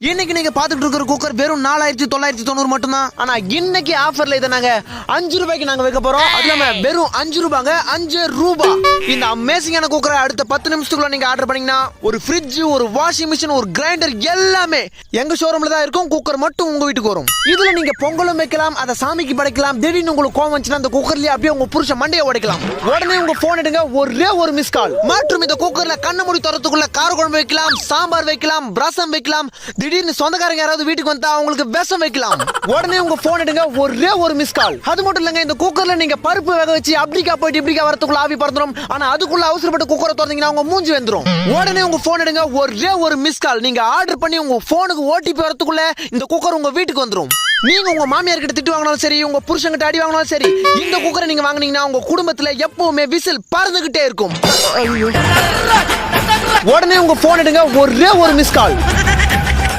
இன்னைக்கு நீங்க பாத்துட்டு இருக்கிற குக்கர் வெறும் 4990 மட்டும் தான். ஆனா இன்னைக்கு ஆஃபர்ல இதை நாங்க 5 ரூபாய்க்கு நாங்க வைக்க போறோம். அது இல்லாம வெறும் 5 ரூபாங்க, 5 ரூபாய். இந்த அமேசிங்கான குக்கரை அடுத்த 10 நிமிஷத்துக்குள்ள நீங்க ஆர்டர் பண்ணீங்கன்னா ஒரு ஃப்ரிட்ஜ், ஒரு வாஷிங் மிஷின், ஒரு கிரைண்டர் எல்லாமே எங்க ஷோரூம்ல தான் இருக்கும். குக்கர் மட்டும் உங்க வீட்டுக்கு வரும். இதுல நீங்க பொங்கலும் வைக்கலாம், அதை சாமிக்கு படைக்கலாம். திடீர்னு உங்களுக்கு கோவம் வந்துச்சுன்னா அந்த குக்கர்லயே அப்படியே உங்க புருஷ மண்டையை உடைக்கலாம். உடனே உங்க போன் எடுங்க, ஒரே ஒரு மிஸ் கால். மற்றும் இந்த குக்கர்ல கண்ண மூடி தரத்துக்குள்ள கார குழம்பு வைக்கலாம், சாம்பார் வைக்கலாம், ரசம் வைக்கலாம். திடீர்னு சொந்தக்காரங்க யாராவது வீட்டுக்கு வந்தா அவங்களுக்கு விஷம் வைக்கலாம். உடனே உங்க போன் எடுங்க, ஒரே ஒரு மிஸ் கால். அது மட்டும் இல்லங்க, இந்த குக்கர்ல நீங்க பருப்பு வேக வச்சு அப்படிக்கா போயிட்டு இப்படிக்கா வரதுக்குள்ள ஆவி பறந்துரும். ஆனா அதுக்குள்ள அவசரப்பட்டு குக்கரை திறந்தீங்கன்னா உங்க மூஞ்சி வந்துரும். உடனே உங்க போன் எடுங்க, ஒரே ஒரு மிஸ் கால். நீங்க ஆர்டர் பண்ணி உங்க போனுக்கு ஓடிபி வரதுக்குள்ள இந்த குக்கர் உங்க வீட்டுக்கு வந்துரும். நீங்க உங்க மாமியார் கிட்ட திட்டு வாங்கினாலும் சரி, உங்க புருஷங்கிட்ட அடி வாங்கினாலும் சரி, இந்த குக்கரை நீங்க வாங்குனீங்கன்னா உங்க குடும்பத்துல எப்பவுமே விசில் பறந்துகிட்டே இருக்கும். உடனே உங்க போன் எடுங்க, ஒரே ஒரு மிஸ் கால்.